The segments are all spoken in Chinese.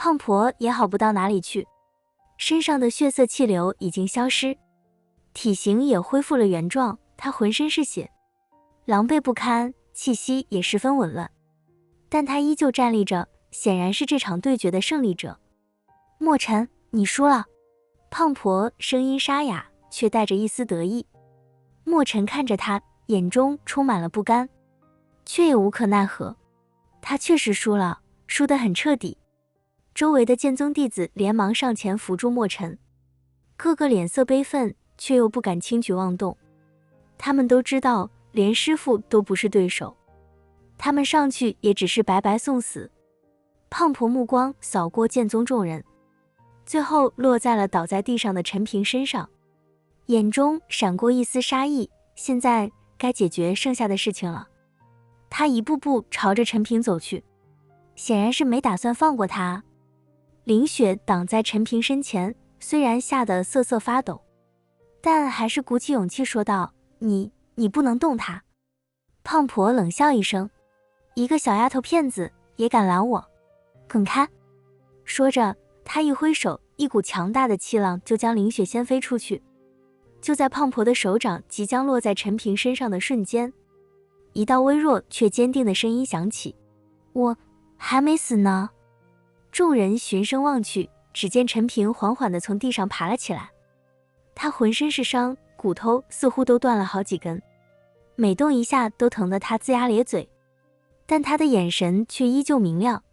胖婆也好不到哪里去，身上的血色气流已经消失，体型也恢复了原状，她浑身是血，狼狈不堪，气息也十分紊乱，但她依旧站立着，显然是这场对决的胜利者。墨尘，你输了。胖婆声音沙哑，却带着一丝得意。墨尘看着她，眼中充满了不甘，却也无可奈何。他确实输了，输得很彻底。周围的剑宗弟子连忙上前扶住墨尘，个个脸色悲愤，却又不敢轻举妄动。他们都知道，连师父都不是对手，他们上去也只是白白送死。胖婆目光扫过剑宗众人，最后落在了倒在地上的陈平身上，眼中闪过一丝杀意。现在该解决剩下的事情了。他一步步朝着陈平走去，显然是没打算放过他。林雪挡在陈平身前，虽然吓得瑟瑟发抖，但还是鼓起勇气说道：“你不能动他。”胖婆冷笑一声：“一个小丫头片子也敢拦我？滚开！”说着，她一挥手，一股强大的气浪就将林雪掀飞出去。就在胖婆的手掌即将落在陈平身上的瞬间，一道微弱却坚定的声音响起：“我还没死呢。”众人循声望去，只见陈平缓缓地从地上爬了起来。他浑身是伤，骨头似乎都断了好几根，每动一下都疼得他龇牙咧嘴，但他的眼神却依旧明亮，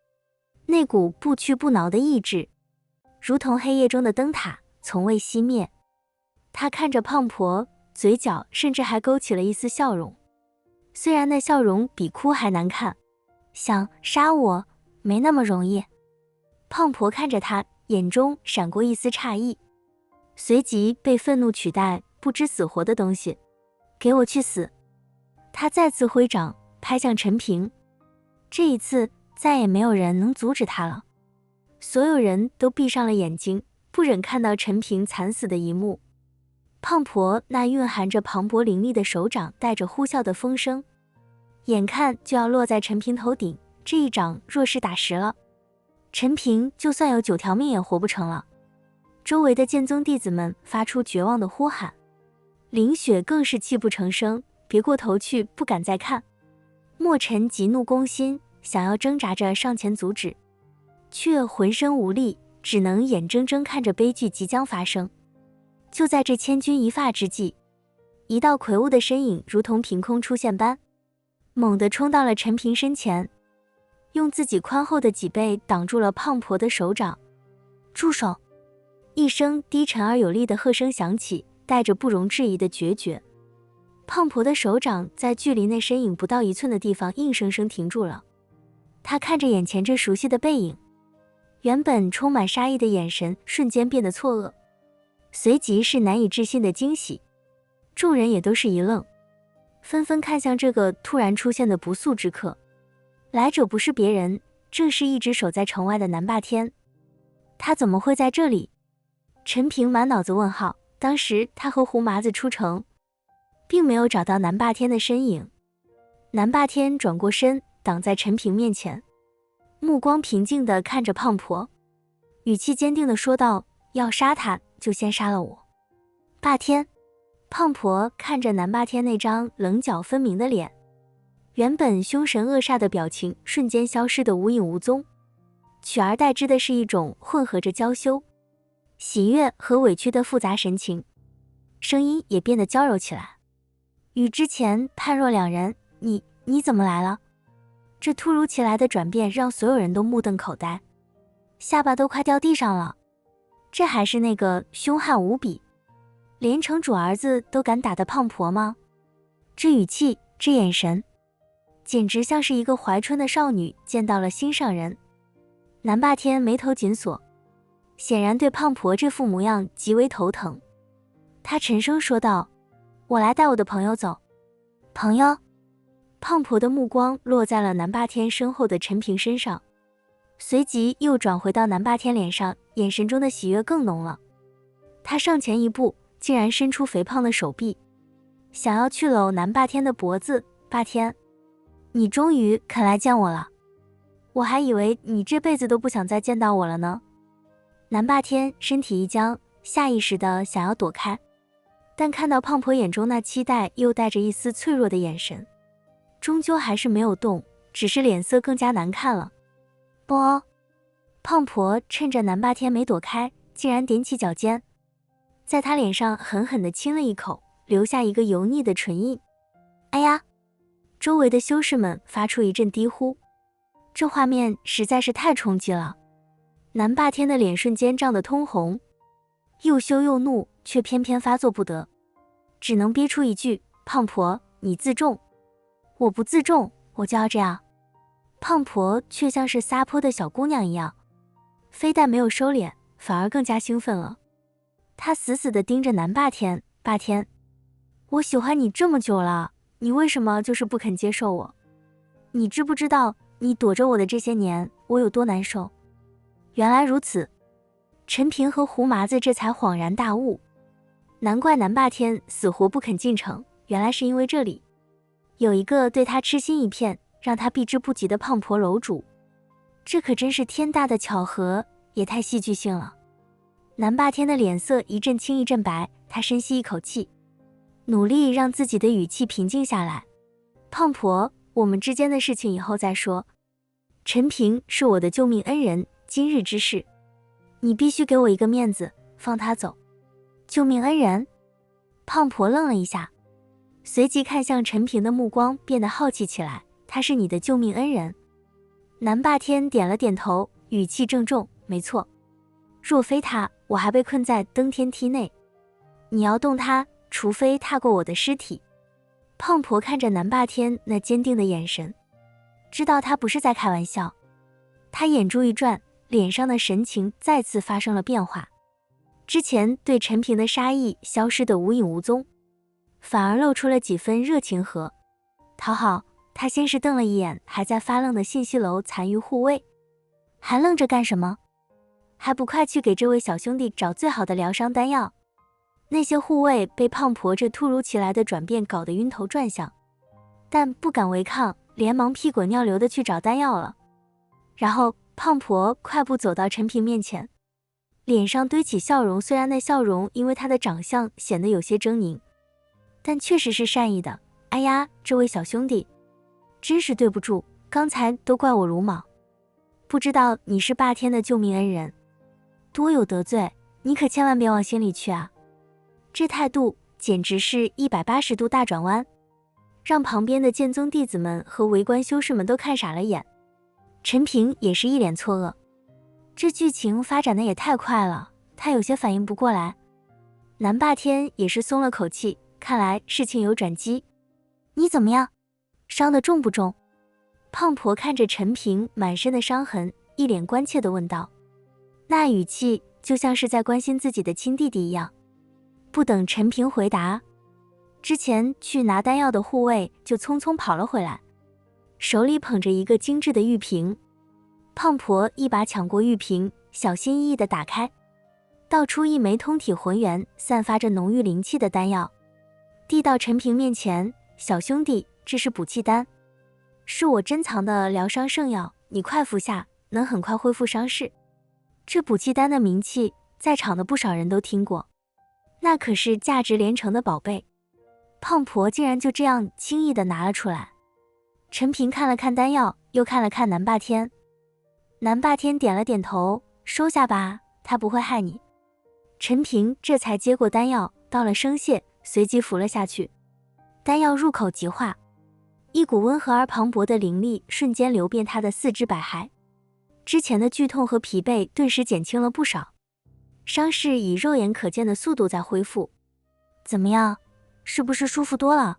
那股不屈不挠的意志，如同黑夜中的灯塔，从未熄灭。他看着胖婆，嘴角甚至还勾起了一丝笑容，虽然那笑容比哭还难看。想杀我没那么容易。胖婆看着他，眼中闪过一丝诧异，随即被愤怒取代，不知死活的东西，给我去死！他再次挥掌拍向陈平，这一次再也没有人能阻止他了。所有人都闭上了眼睛，不忍看到陈平惨死的一幕。胖婆那蕴含着磅礴凌厉的手掌带着呼啸的风声，眼看就要落在陈平头顶，这一掌若是打实了，陈平就算有9条命也活不成了。周围的剑宗弟子们发出绝望的呼喊，林雪更是泣不成声，别过头去，不敢再看。墨尘急怒攻心，想要挣扎着上前阻止，却浑身无力，只能眼睁睁看着悲剧即将发生。就在这千钧一发之际，一道魁梧的身影如同凭空出现般，猛地冲到了陈平身前，用自己宽厚的脊背挡住了胖婆的手掌。住手！一声低沉而有力的喝声响起，带着不容置疑的决绝。胖婆的手掌在距离那身影不到1寸的地方硬生生停住了。她看着眼前这熟悉的背影，原本充满杀意的眼神瞬间变得错愕，随即是难以置信的惊喜。众人也都是一愣，纷纷看向这个突然出现的不速之客。来者不是别人，正是一直守在城外的南霸天。他怎么会在这里？陈平满脑子问号，当时他和胡麻子出城，并没有找到南霸天的身影。南霸天转过身，挡在陈平面前，目光平静地看着胖婆，语气坚定地说道：“要杀他，就先杀了我。”霸天。胖婆看着南霸天那张棱角分明的脸，原本凶神恶煞的表情瞬间消失得无影无踪，取而代之的是一种混合着娇羞、喜悦和委屈的复杂神情，声音也变得娇柔起来。与之前判若两人，你怎么来了？这突如其来的转变让所有人都目瞪口呆，下巴都快掉地上了。这还是那个凶悍无比，连城主儿子都敢打的胖婆吗？这语气，这眼神，简直像是一个怀春的少女见到了心上人。南霸天眉头紧锁，显然对胖婆这副模样极为头疼。他沉声说道：“我来带我的朋友走。”朋友？胖婆的目光落在了南霸天身后的陈平身上，随即又转回到南霸天脸上，眼神中的喜悦更浓了。他上前一步，竟然伸出肥胖的手臂，想要去搂南霸天的脖子。霸天，你终于肯来见我了。我还以为你这辈子都不想再见到我了呢。南霸天身体一僵，下意识的想要躲开，但看到胖婆眼中那期待又带着一丝脆弱的眼神，终究还是没有动，只是脸色更加难看了。啵！胖婆趁着南霸天没躲开，竟然踮起脚尖，在他脸上狠狠地亲了一口，留下一个油腻的唇印。哎呀！周围的修士们发出一阵低呼，这画面实在是太冲击了。南霸天的脸瞬间涨得通红，又羞又怒，却偏偏发作不得，只能憋出一句：胖婆，你自重。我不自重，我就要这样。胖婆却像是撒泼的小姑娘一样，非但没有收敛，反而更加兴奋了。她死死地盯着南霸天，霸天，我喜欢你这么久了，你为什么就是不肯接受我？你知不知道你躲着我的这些年，我有多难受？原来如此，陈平和胡麻子这才恍然大悟，难怪南霸天死活不肯进城，原来是因为这里有一个对他痴心一片，让他避之不及的胖婆楼主。这可真是天大的巧合，也太戏剧性了。南霸天的脸色一阵青一阵白，他深吸一口气，努力让自己的语气平静下来。胖婆，我们之间的事情以后再说。陈平是我的救命恩人，今日之事，你必须给我一个面子，放他走。救命恩人？胖婆愣了一下，随即看向陈平的目光变得好奇起来。他是你的救命恩人？南霸天点了点头，语气郑重，没错。若非他，我还被困在登天梯内。你要动他，除非踏过我的尸体。胖婆看着南霸天那坚定的眼神，知道他不是在开玩笑。他眼珠一转，脸上的神情再次发生了变化，之前对陈平的杀意消失得无影无踪，反而露出了几分热情和讨好。他先是瞪了一眼还在发愣的信息楼残余护卫，还愣着干什么？还不快去给这位小兄弟找最好的疗伤丹药！那些护卫被胖婆这突如其来的转变搞得晕头转向，但不敢违抗，连忙屁滚尿流的去找丹药了。然后胖婆快步走到陈平面前，脸上堆起笑容，虽然那笑容因为他的长相显得有些狰狞，但确实是善意的。哎呀，这位小兄弟，真是对不住，刚才都怪我鲁莽，不知道你是霸天的救命恩人，多有得罪，你可千万别往心里去啊。这态度简直是180度大转弯，让旁边的剑宗弟子们和围观修士们都看傻了眼。陈平也是一脸错愕，这剧情发展的也太快了，他有些反应不过来。南霸天也是松了口气，看来事情有转机。你怎么样？伤得重不重？胖婆看着陈平满身的伤痕，一脸关切地问道，那语气就像是在关心自己的亲弟弟一样。不等陈平回答，之前去拿丹药的护卫就匆匆跑了回来，手里捧着一个精致的玉瓶。胖婆一把抢过玉瓶，小心翼翼地打开，倒出一枚通体浑圆、散发着浓郁灵气的丹药，递到陈平面前，小兄弟，这是补气丹，是我珍藏的疗伤圣药，你快服下，能很快恢复伤势。这补气丹的名气，在场的不少人都听过，那可是价值连城的宝贝。胖婆竟然就这样轻易地拿了出来。陈平看了看丹药，又看了看南霸天。南霸天点了点头，收下吧，他不会害你。陈平这才接过丹药，道了声谢，随即服了下去。丹药入口即化，一股温和而磅礴的灵力瞬间流遍他的四肢百骸，之前的剧痛和疲惫顿时减轻了不少，伤势以肉眼可见的速度在恢复。怎么样，是不是舒服多了？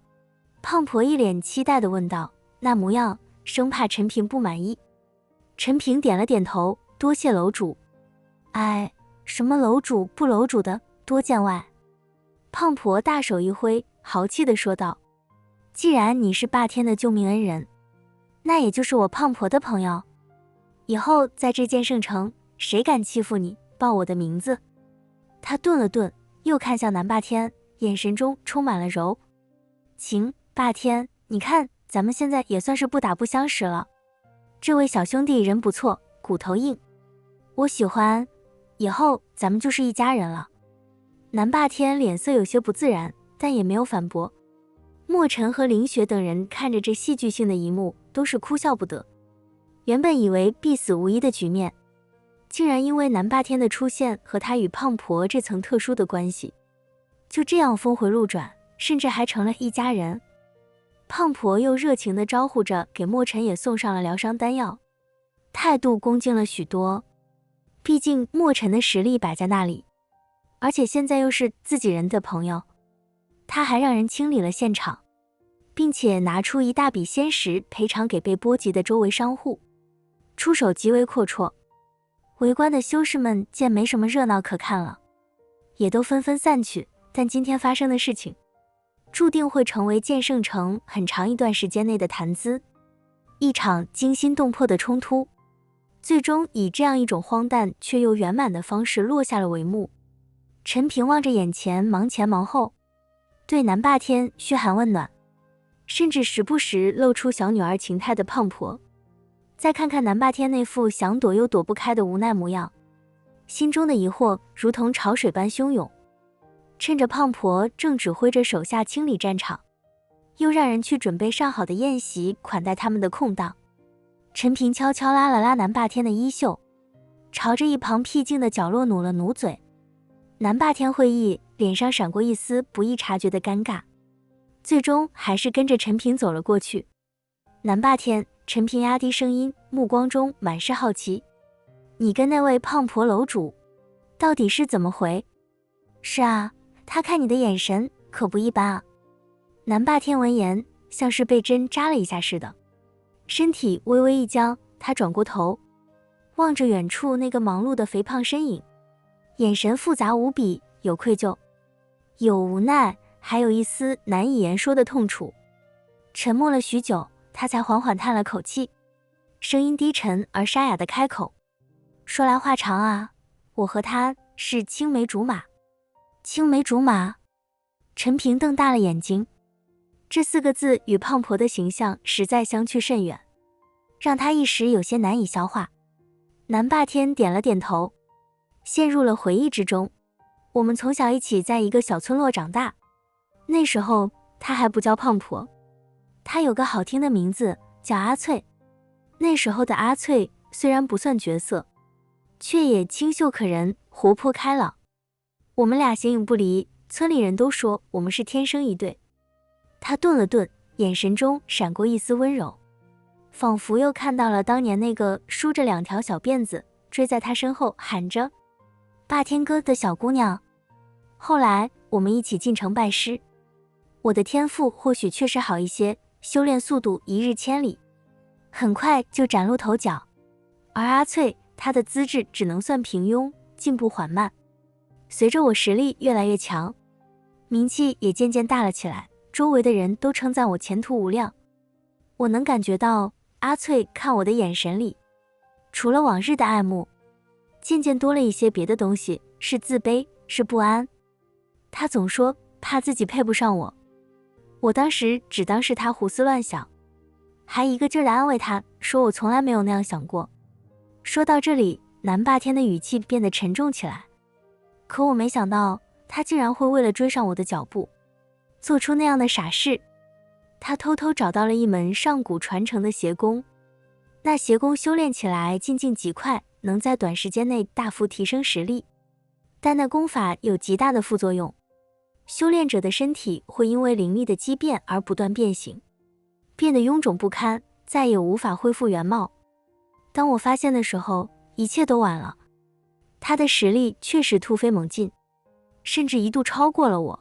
胖婆一脸期待地问道，那模样生怕陈平不满意。陈平点了点头，多谢楼主。哎，什么楼主不楼主的，多见外。胖婆大手一挥，豪气地说道，既然你是霸天的救命恩人，那也就是我胖婆的朋友，以后在这剑圣城，谁敢欺负你，报我的名字。他顿了顿，又看向南霸天，眼神中充满了柔情。霸天，你看咱们现在也算是不打不相识了，这位小兄弟人不错，骨头硬，我喜欢，以后咱们就是一家人了。南霸天脸色有些不自然，但也没有反驳。墨尘和凌雪等人看着这戏剧性的一幕，都是哭笑不得。原本以为必死无疑的局面，竟然因为南霸天的出现和他与胖婆这层特殊的关系，就这样峰回路转，甚至还成了一家人。胖婆又热情地招呼着，给墨尘也送上了疗伤丹药，态度恭敬了许多。毕竟墨尘的实力摆在那里，而且现在又是自己人的朋友，他还让人清理了现场，并且拿出一大笔仙石赔偿给被波及的周围商户，出手极为阔绰。围观的修士们见没什么热闹可看了，也都纷纷散去。但今天发生的事情，注定会成为剑圣城很长一段时间内的谈资。一场惊心动魄的冲突，最终以这样一种荒诞却又圆满的方式落下了帷幕。陈平望着眼前忙前忙后，对南霸天嘘寒问暖，甚至时不时露出小女儿情态的胖婆，再看看南霸天那副想躲又躲不开的无奈模样，心中的疑惑如同潮水般汹涌。趁着胖婆正指挥着手下清理战场，又让人去准备上好的宴席款待他们的空档，陈平悄悄拉了拉南霸天的衣袖，朝着一旁僻静的角落努了努嘴。南霸天会意，脸上闪过一丝不易察觉的尴尬，最终还是跟着陈平走了过去。南霸天，陈平压低声音，目光中满是好奇，你跟那位胖婆楼主到底是怎么回事啊？他看你的眼神可不一般啊。南霸天闻言，像是被针扎了一下似的，身体微微一僵，他转过头，望着远处那个忙碌的肥胖身影，眼神复杂无比，有愧疚，有无奈，还有一丝难以言说的痛楚。沉默了许久，他才缓缓叹了口气，声音低沉而沙哑的开口，说来话长啊，我和他是青梅竹马。青梅竹马？陈平瞪大了眼睛，这4个字与胖婆的形象实在相去甚远，让他一时有些难以消化。南霸天点了点头，陷入了回忆之中。我们从小一起在一个小村落长大，那时候她还不叫胖婆，她有个好听的名字叫阿翠。那时候的阿翠虽然不算绝色，却也清秀可人，活泼开朗。我们俩形影不离，村里人都说我们是天生一对。他顿了顿，眼神中闪过一丝温柔，仿佛又看到了当年那个梳着2条小辫子追在他身后喊着霸天哥的小姑娘。后来我们一起进城拜师，我的天赋或许确实好一些，修炼速度一日千里，很快就崭露头角。而阿翠，她的资质只能算平庸，进步缓慢。随着我实力越来越强，名气也渐渐大了起来，周围的人都称赞我前途无量。我能感觉到阿翠看我的眼神里，除了往日的爱慕，渐渐多了一些别的东西，是自卑，是不安。她总说怕自己配不上我，我当时只当是她胡思乱想，还一个劲儿地安慰她，说我从来没有那样想过。说到这里，南霸天的语气变得沉重起来。可我没想到，他竟然会为了追上我的脚步，做出那样的傻事。他偷偷找到了一门上古传承的邪功，那邪功修炼起来进境极快，能在短时间内大幅提升实力。但那功法有极大的副作用，修炼者的身体会因为灵力的畸变而不断变形，变得臃肿不堪，再也无法恢复原貌。当我发现的时候，一切都晚了。他的实力确实突飞猛进，甚至一度超过了我，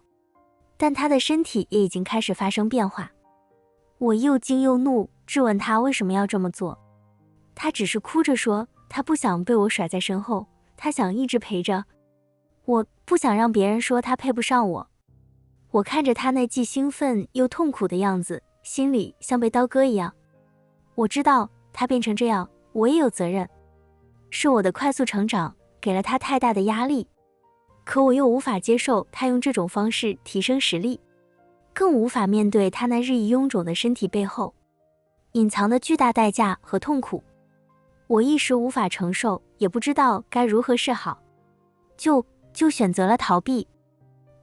但他的身体也已经开始发生变化。我又惊又怒，质问他为什么要这么做。他只是哭着说，他不想被我甩在身后，他想一直陪着我，不想让别人说他配不上我。我看着他那既兴奋又痛苦的样子，心里像被刀割一样。我知道他变成这样，我也有责任，是我的快速成长给了他太大的压力，可我又无法接受他用这种方式提升实力，更无法面对他那日益臃肿的身体背后隐藏的巨大代价和痛苦。我一时无法承受，也不知道该如何是好，就选择了逃避。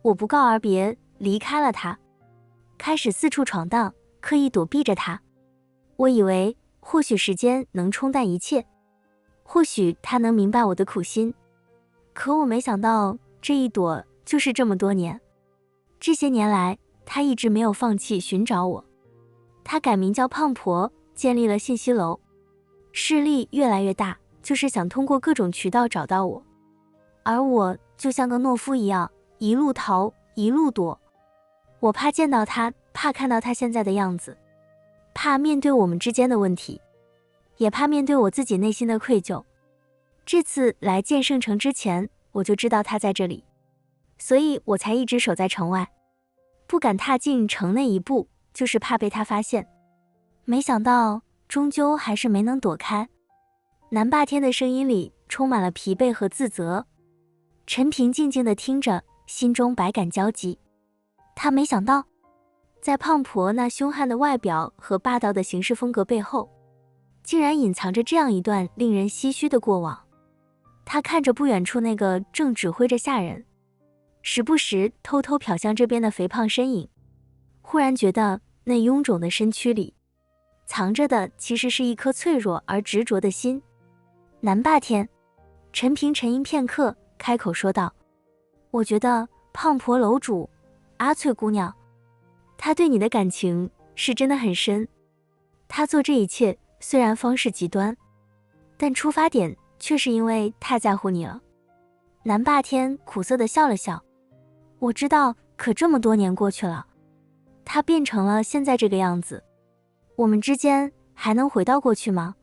我不告而别，离开了他，开始四处闯荡，刻意躲避着他。我以为或许时间能冲淡一切，或许他能明白我的苦心，可我没想到这一躲就是这么多年。这些年来，他一直没有放弃寻找我。他改名叫胖婆，建立了信息楼，势力越来越大，就是想通过各种渠道找到我。而我就像个懦夫一样，一路逃，一路躲。我怕见到他，怕看到他现在的样子，怕面对我们之间的问题，也怕面对我自己内心的愧疚。这次来建圣城之前，我就知道他在这里，所以我才一直守在城外，不敢踏进城内一步，就是怕被他发现。没想到终究还是没能躲开。南霸天的声音里充满了疲惫和自责。陈平静静地听着，心中百感交集。他没想到，在胖婆那凶悍的外表和霸道的行事风格背后，竟然隐藏着这样一段令人唏嘘的过往。他看着不远处那个正指挥着下人，时不时偷偷瞟向这边的肥胖身影，忽然觉得那臃肿的身躯里藏着的其实是一颗脆弱而执着的心。南霸天，陈平沉吟片刻，开口说道：我觉得胖婆楼主阿翠姑娘，她对你的感情是真的很深。她做这一切虽然方式极端，但出发点却是因为太在乎你了。南霸天苦涩地笑了笑，我知道，可这么多年过去了，她变成了现在这个样子，我们之间还能回到过去吗？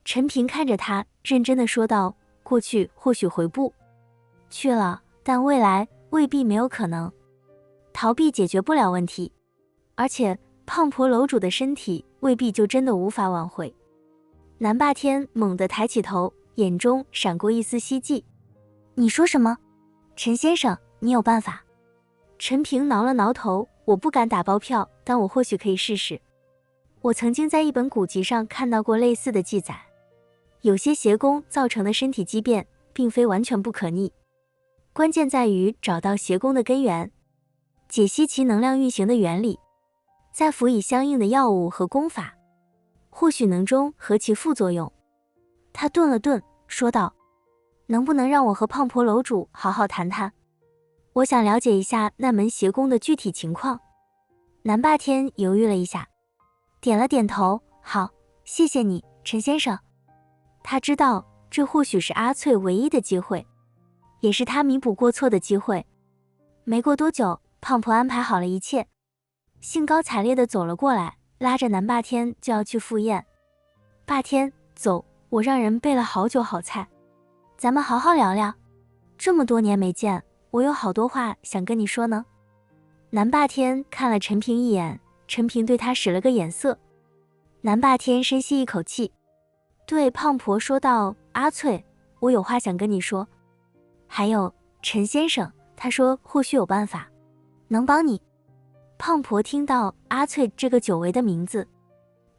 陈平看着他，认真地说道：过去或许回不去了，但未来未必没有可能。逃避解决不了问题，而且胖婆楼主的身体未必就真的无法挽回。南霸天猛地抬起头，眼中闪过一丝希冀。你说什么？陈先生，你有办法？陈平挠了挠头，我不敢打包票，但我或许可以试试。我曾经在一本古籍上看到过类似的记载，有些邪功造成的身体畸变，并非完全不可逆，关键在于找到邪功的根源，解析其能量运行的原理，再辅以相应的药物和功法，或许能中和其副作用。他顿了顿，说道：能不能让我和胖婆楼主好好谈谈？我想了解一下那门邪功的具体情况。南霸天犹豫了一下，点了点头，好，谢谢你，陈先生。他知道这或许是阿翠唯一的机会，也是他弥补过错的机会。没过多久，胖婆安排好了一切，兴高采烈地走了过来，拉着南霸天就要去赴宴。霸天，走，我让人备了好酒好菜，咱们好好聊聊。这么多年没见，我有好多话想跟你说呢。南霸天看了陈平一眼，陈平对他使了个眼色。南霸天深吸一口气，对胖婆说道：阿翠，我有话想跟你说。还有陈先生，他说或许有办法能帮你。胖婆听到阿翠这个久违的名字，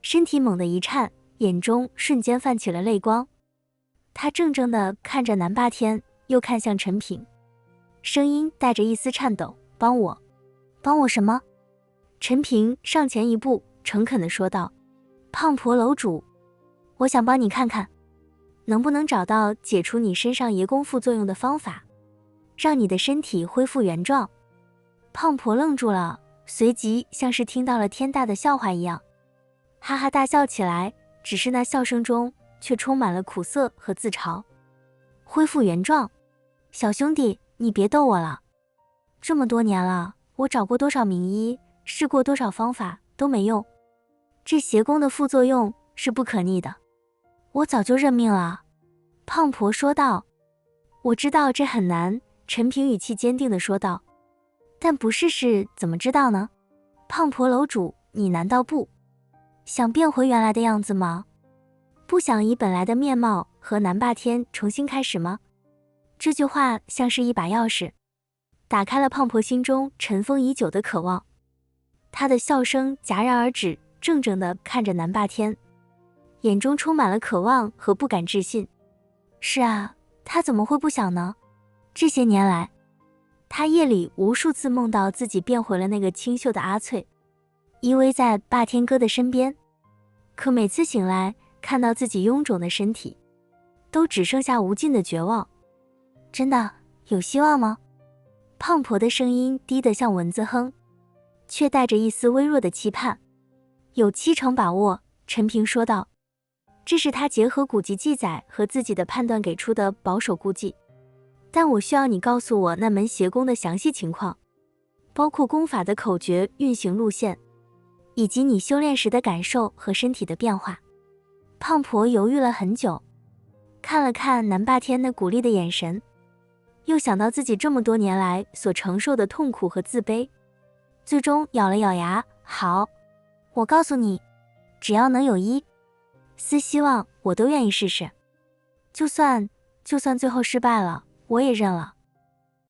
身体猛地一颤，眼中瞬间泛起了泪光。她怔怔地看着南霸天，又看向陈平，声音带着一丝颤抖：帮我什么？陈平上前一步，诚恳地说道：胖婆楼主，我想帮你看看，能不能找到解除你身上邪功副作用的方法，让你的身体恢复原状。胖婆愣住了，随即像是听到了天大的笑话一样，哈哈大笑起来，只是那笑声中却充满了苦涩和自嘲。恢复原状？小兄弟，你别逗我了，这么多年了，我找过多少名医，试过多少方法都没用，这邪功的副作用是不可逆的，我早就认命了。胖婆说道。我知道这很难，陈平语气坚定地说道。但不试试怎么知道呢？胖婆楼主，你难道不想变回原来的样子吗？不想以本来的面貌和南霸天重新开始吗？这句话像是一把钥匙，打开了胖婆心中尘封已久的渴望。她的笑声戛然而止，怔怔地看着南霸天，眼中充满了渴望和不敢置信。是啊，他怎么会不想呢？这些年来，他夜里无数次梦到自己变回了那个清秀的阿翠，依偎在霸天哥的身边。可每次醒来，看到自己臃肿的身体，都只剩下无尽的绝望。真的有希望吗？胖婆的声音低得像蚊子哼，却带着一丝微弱的期盼。有70%把握，陈平说道。这是他结合古籍记载和自己的判断给出的保守估计。但我需要你告诉我那门邪功的详细情况，包括功法的口诀、运行路线，以及你修炼时的感受和身体的变化。胖婆犹豫了很久，看了看南霸天那鼓励的眼神，又想到自己这么多年来所承受的痛苦和自卑，最终咬了咬牙，好，我告诉你，只要能有1丝希望，我都愿意试试。就算最后失败了，我也认了。